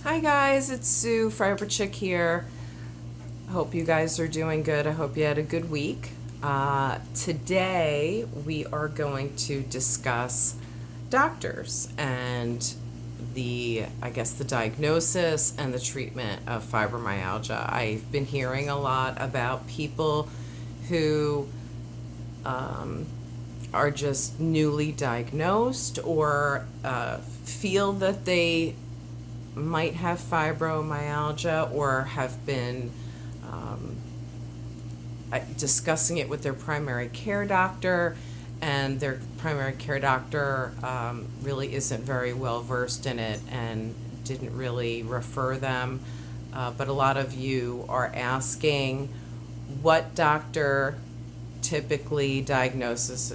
Hi guys, it's Sue Fiberchick here. I hope you guys are doing good. I hope you had a good week. Today we are going to discuss doctors and the diagnosis and the treatment of fibromyalgia. I've been hearing a lot about people who are just newly diagnosed or feel that they might have fibromyalgia or have been discussing it with their primary care doctor, and their primary care doctor really isn't very well versed in it and didn't really refer them. But a lot of you are asking what doctor typically diagnoses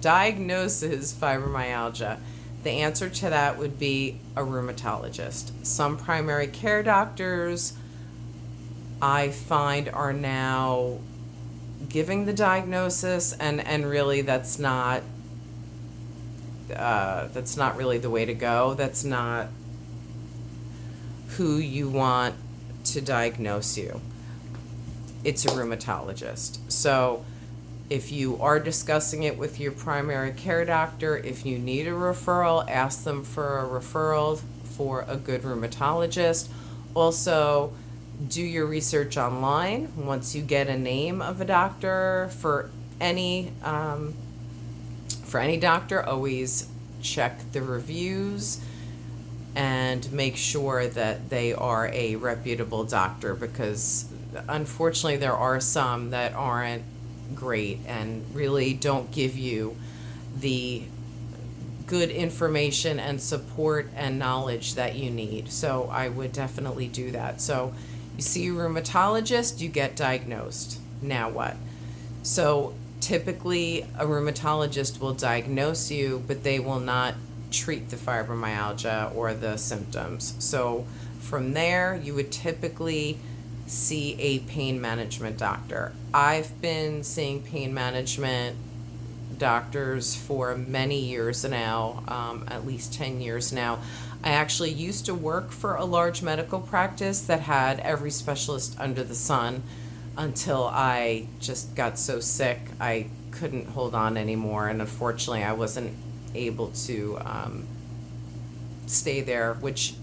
fibromyalgia. The answer to that would be a rheumatologist. Some primary care doctors I find are now giving the diagnosis, and really that's not really the way to go. That's not who you want to diagnose you. It's a rheumatologist. So if you are discussing it with your primary care doctor, if you need a referral, ask them for a referral for a good rheumatologist. Also, do your research online. Once you get a name of a doctor for any doctor, always check the reviews and make sure that they are a reputable doctor, because unfortunately there are some that aren't great and really don't give you the good information and support and knowledge that you need. So I would definitely do that. So you see a rheumatologist, you get diagnosed. Now what? So typically a rheumatologist will diagnose you, but they will not treat the fibromyalgia or the symptoms. So from there, you would typically see a pain management doctor. I've been seeing pain management doctors for many years now, at least 10 years now. I actually used to work for a large medical practice that had every specialist under the sun until I just got so sick I couldn't hold on anymore, and unfortunately I wasn't able to stay there, which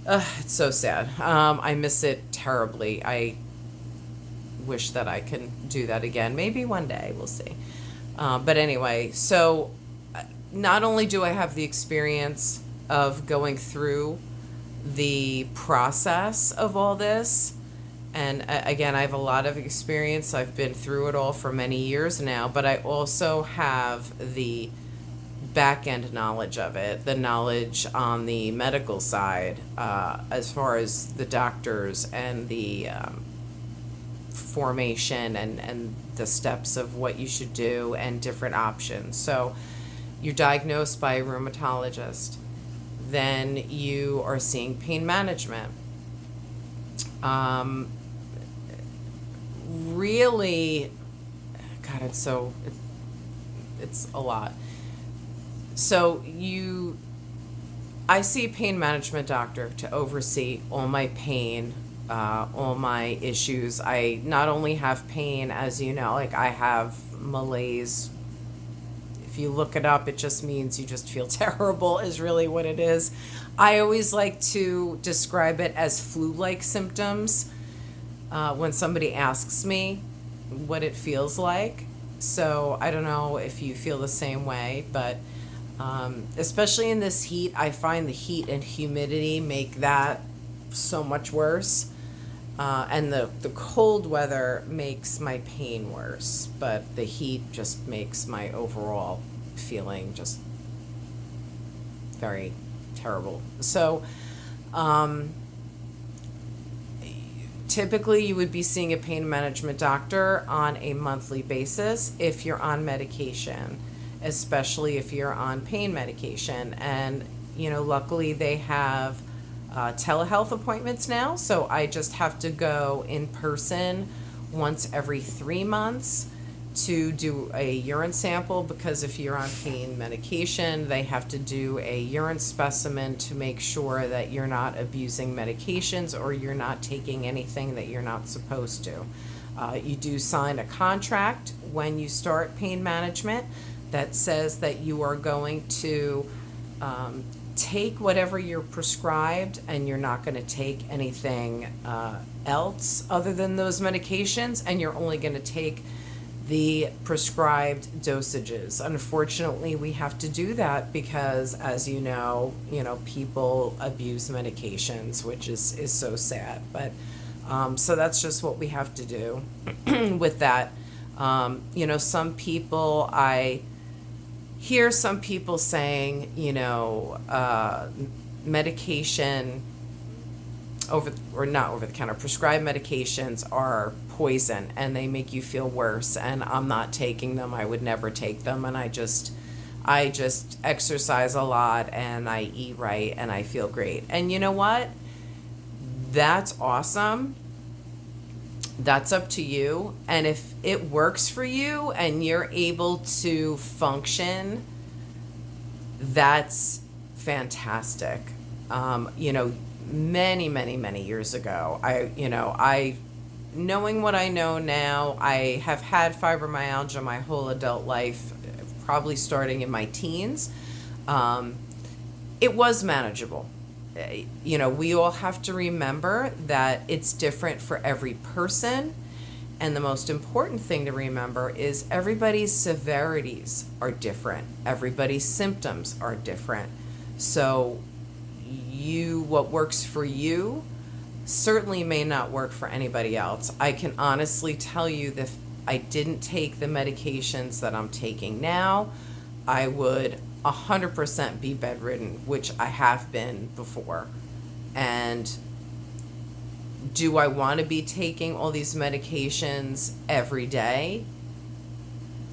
it's so sad. I miss it terribly. I wish that I can do that again. Maybe one day, we'll see. But anyway, so not only do I have the experience of going through the process of all this, and again, I have a lot of experience. I've been through it all for many years now, but I also have the back end knowledge of it, the knowledge on the medical side, as far as the doctors and the formation and the steps of what you should do and different options. So you're diagnosed by a rheumatologist, then you are seeing pain management. Really, God, it's a lot. So I see a pain management doctor to oversee all my pain, all my issues. I not only have pain, as you know, like I have malaise. If you look it up, it just means you just feel terrible is really what it is. I always like to describe it as flu-like symptoms when somebody asks me what it feels like. So I don't know if you feel the same way, but especially in this heat, I find the heat and humidity make that so much worse. And the cold weather makes my pain worse, but the heat just makes my overall feeling just very terrible. So typically you would be seeing a pain management doctor on a monthly basis if you're on medication, especially if you're on pain medication. And luckily they have telehealth appointments now, so I just have to go in person once every 3 months to do a urine sample, because if you're on pain medication, they have to do a urine specimen to make sure that you're not abusing medications or you're not taking anything that you're not supposed to. You do sign a contract when you start pain management that says that you are going to take whatever you're prescribed, and you're not going to take anything else other than those medications, and you're only going to take the prescribed dosages. Unfortunately, we have to do that because, as you know, people abuse medications, which is so sad. But so that's just what we have to do with that. Some people, I hear some people saying, medication not over the counter, prescribed medications are poison and they make you feel worse, and I'm not taking them. I would never take them, and I just exercise a lot and I eat right and I feel great. And you know what? That's awesome. That's up to you. And if it works for you and you're able to function, that's fantastic. Many years ago, I knowing what I know now, I have had fibromyalgia my whole adult life, probably starting in my teens. It was manageable. We all have to remember that it's different for every person. And the most important thing to remember is everybody's severities are different. Everybody's symptoms are different. So what works for you certainly may not work for anybody else. I can honestly tell you that if I didn't take the medications that I'm taking now, I would 100% be bedridden, which I have been before. And do I want to be taking all these medications every day?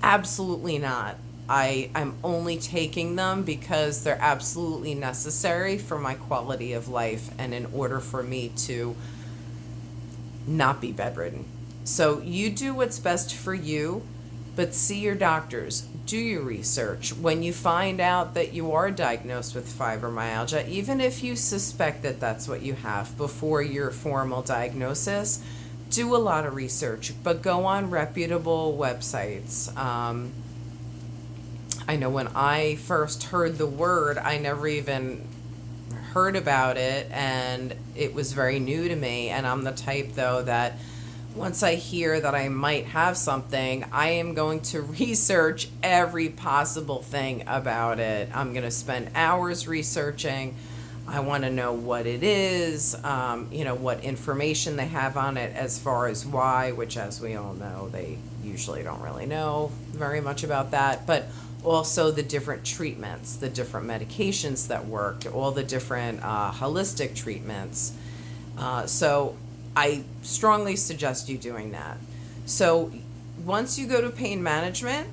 Absolutely not. I'm only taking them because they're absolutely necessary for my quality of life and in order for me to not be bedridden. So you do what's best for you, but see your doctors. Do your research. When you find out that you are diagnosed with fibromyalgia, even if you suspect that that's what you have before your formal diagnosis, do a lot of research, but go on reputable websites. I know when I first heard the word, I never even heard about it, and it was very new to me. And I'm the type, though, that once I hear that I might have something, I am going to research every possible thing about it. I'm going to spend hours researching. I want to know what it is, what information they have on it as far as why, which, as we all know, they usually don't really know very much about that. But also the different treatments, the different medications that work, all the different holistic treatments. So I strongly suggest you doing that. So once you go to pain management,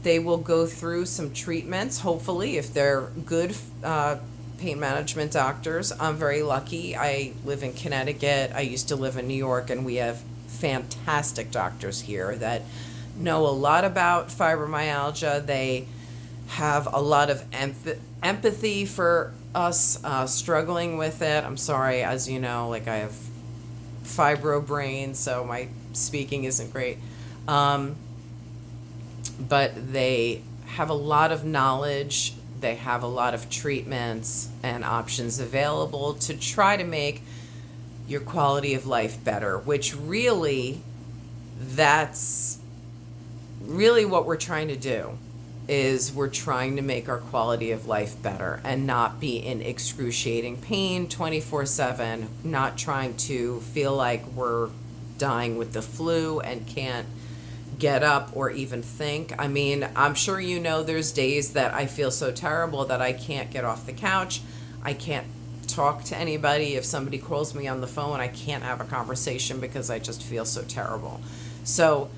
they will go through some treatments, hopefully, if they're good pain management doctors. I'm very lucky. I live in Connecticut. I used to live in New York, and we have fantastic doctors here that know a lot about fibromyalgia. They have a lot of empathy for us struggling with it. I'm sorry, as you know, I have fibro brain, so my speaking isn't great. But they have a lot of knowledge. They have a lot of treatments and options available to try to make your quality of life better, which really, that's really what we're trying to do. Is we're trying to make our quality of life better and not be in excruciating pain 24/7, not trying to feel like we're dying with the flu and can't get up or even think. I mean, I'm sure there's days that I feel so terrible that I can't get off the couch. I can't talk to anybody. If somebody calls me on the phone, I can't have a conversation because I just feel so terrible. So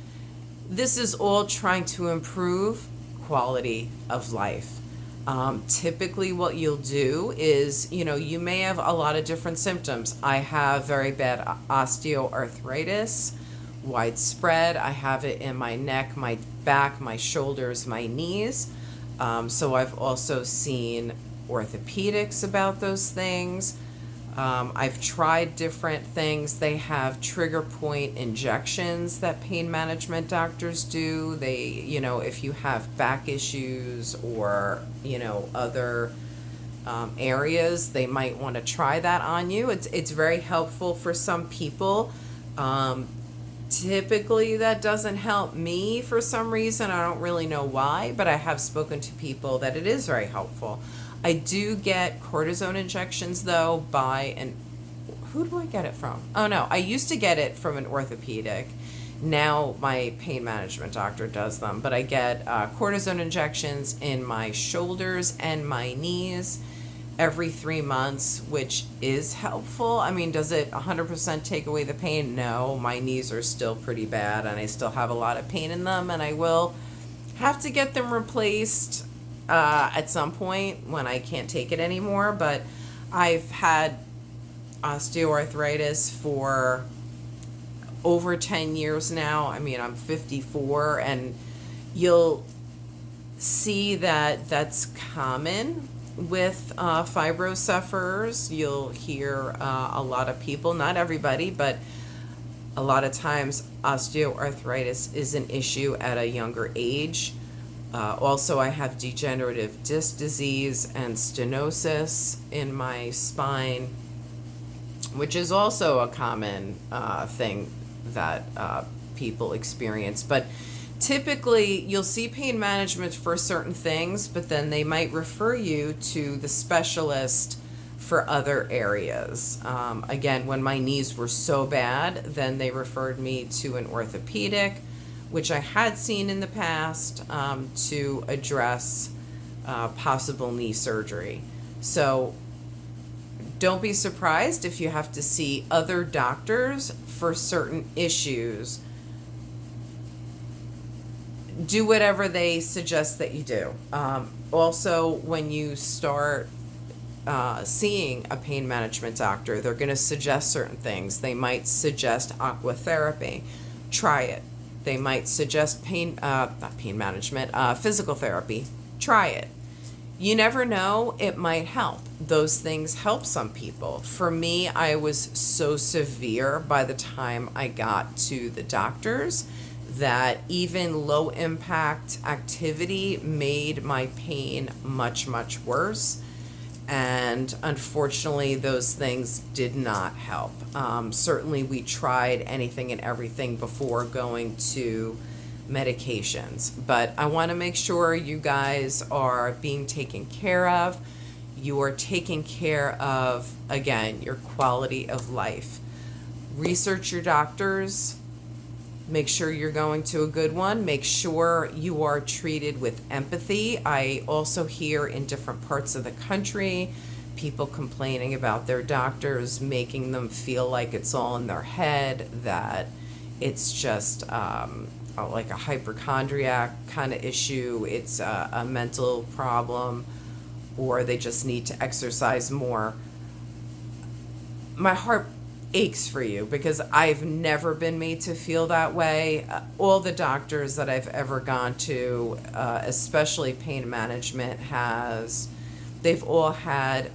this is all trying to improve quality of life. Typically what you'll do is, you may have a lot of different symptoms. I have very bad osteoarthritis, widespread. I have it in my neck, my back, my shoulders, my knees. So I've also seen orthopedics about those things. I've tried different things. They have trigger point injections that pain management doctors do. They, if you have back issues or, other areas, they might want to try that on you. It's very helpful for some people. Typically that doesn't help me for some reason. I don't really know why, but I have spoken to people that it is very helpful. I do get cortisone injections though who do I get it from? Oh no, I used to get it from an orthopedic. Now my pain management doctor does them, but I get cortisone injections in my shoulders and my knees every 3 months, which is helpful. I mean, does it 100% take away the pain? No, my knees are still pretty bad and I still have a lot of pain in them, and I will have to get them replaced at some point when I can't take it anymore. But I've had osteoarthritis for over 10 years now. I mean, I'm 54, and you'll see that that's common with fibro sufferers. You'll hear a lot of people, not everybody, but a lot of times osteoarthritis is an issue at a younger age. Also, I have degenerative disc disease and stenosis in my spine, which is also a common thing that people experience. But typically, you'll see pain management for certain things, but then they might refer you to the specialist for other areas. Again, when my knees were so bad, then they referred me to an orthopedic, which I had seen in the past, to address possible knee surgery. So don't be surprised if you have to see other doctors for certain issues. Do whatever they suggest that you do. Also, when you start seeing a pain management doctor, they're going to suggest certain things. They might suggest aqua therapy. Try it. They might suggest physical therapy. Try it. You never know, it might help. Those things help some people. For me, I was so severe by the time I got to the doctors that even low impact activity made my pain much, much worse. And unfortunately, those things did not help. Certainly, we tried anything and everything before going to medications. But I want to make sure you guys are being taken care of. You are taking care of, again, your quality of life. Research your doctors. Make sure you're going to a good one. Make sure you are treated with empathy. I also hear in different parts of the country people complaining about their doctors, making them feel like it's all in their head, that it's just like a hypochondriac kind of issue. It's a mental problem, or they just need to exercise more. My heart aches for you because I've never been made to feel that way. All the doctors that I've ever gone to, especially pain management, they've all had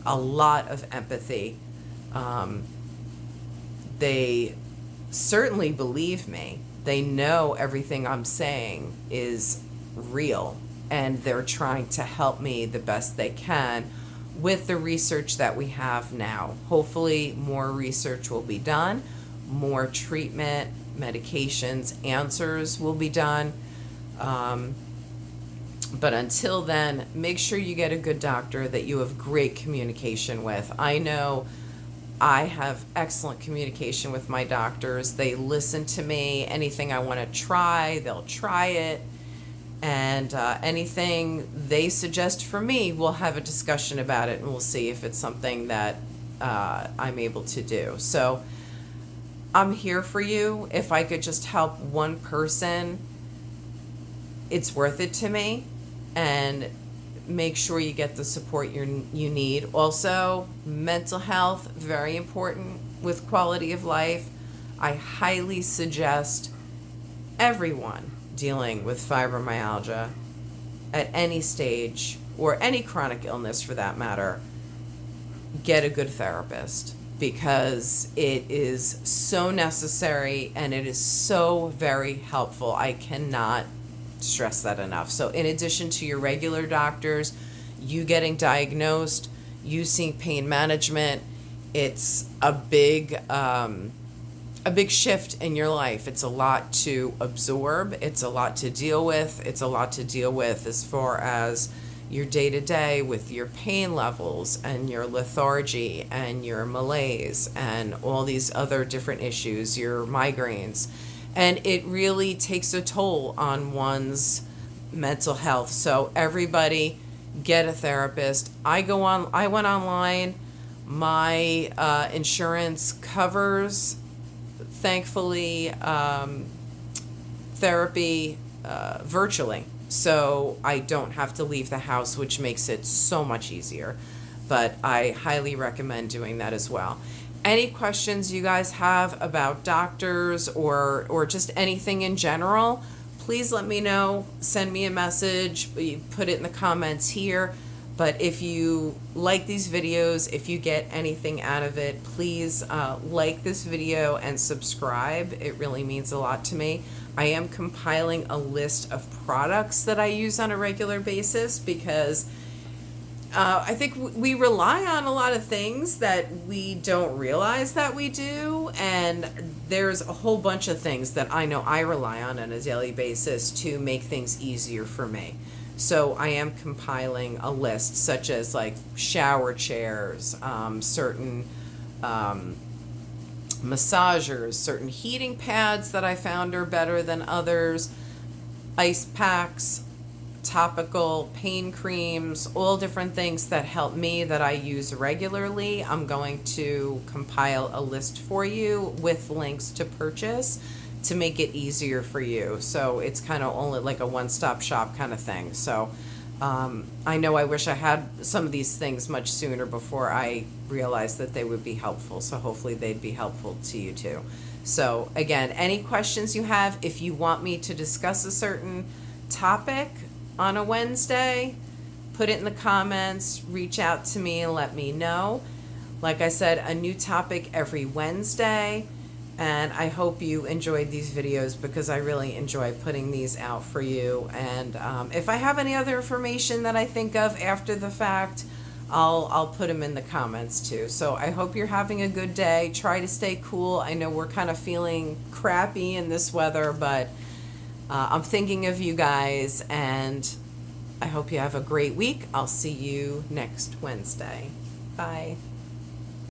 a lot of empathy. They certainly believe me. They know everything I'm saying is real, and they're trying to help me the best they can with the research that we have now. Hopefully more research will be done, more treatment, medications, answers will be done. But until then, make sure you get a good doctor that you have great communication with. I know I have excellent communication with my doctors. They listen to me. Anything I want to try, they'll try it. And anything they suggest for me, we'll have a discussion about it, and we'll see if it's something that I'm able to do. So I'm here for you. If I could just help one person, it's worth it to me. And make sure you get the support you need. Also, mental health, very important with quality of life. I highly suggest everyone dealing with fibromyalgia at any stage, or any chronic illness for that matter, get a good therapist, because it is so necessary and it is so very helpful. I cannot stress that enough. So in addition to your regular doctors, you getting diagnosed, you seeing pain management, it's a big shift in your life. It's a lot to absorb. It's a lot to deal with. It's a lot to deal with as far as your day-to-day with your pain levels and your lethargy and your malaise and all these other different issues, your migraines. And it really takes a toll on one's mental health. So everybody get a therapist. I went online. My insurance covers, thankfully, therapy virtually. So I don't have to leave the house, which makes it so much easier. But I highly recommend doing that as well. Any questions you guys have about doctors or just anything in general, please let me know. Send me a message. Put it in the comments here. But if you like these videos, if you get anything out of it, please like this video and subscribe. It really means a lot to me. I am compiling a list of products that I use on a regular basis, because I think we rely on a lot of things that we don't realize that we do, and there's a whole bunch of things that I know I rely on a daily basis to make things easier for me. So I am compiling a list, such as like shower chairs, certain massagers, certain heating pads that I found are better than others, ice packs, topical pain creams, all different things that help me that I use regularly. I'm going to compile a list for you with links to purchase to make it easier for you. So it's kind of only like a one-stop shop kind of thing. So I know I wish I had some of these things much sooner before I realized that they would be helpful. So hopefully they'd be helpful to you too. So again, any questions you have, if you want me to discuss a certain topic on a Wednesday, put it in the comments, reach out to me and let me know. Like I said, a new topic every Wednesday. And I hope you enjoyed these videos, because I really enjoy putting these out for you. And if I have any other information that I think of after the fact, I'll put them in the comments too. So I hope you're having a good day. Try to stay cool. I know we're kind of feeling crappy in this weather, but I'm thinking of you guys, and I hope you have a great week. I'll see you next Wednesday. Bye.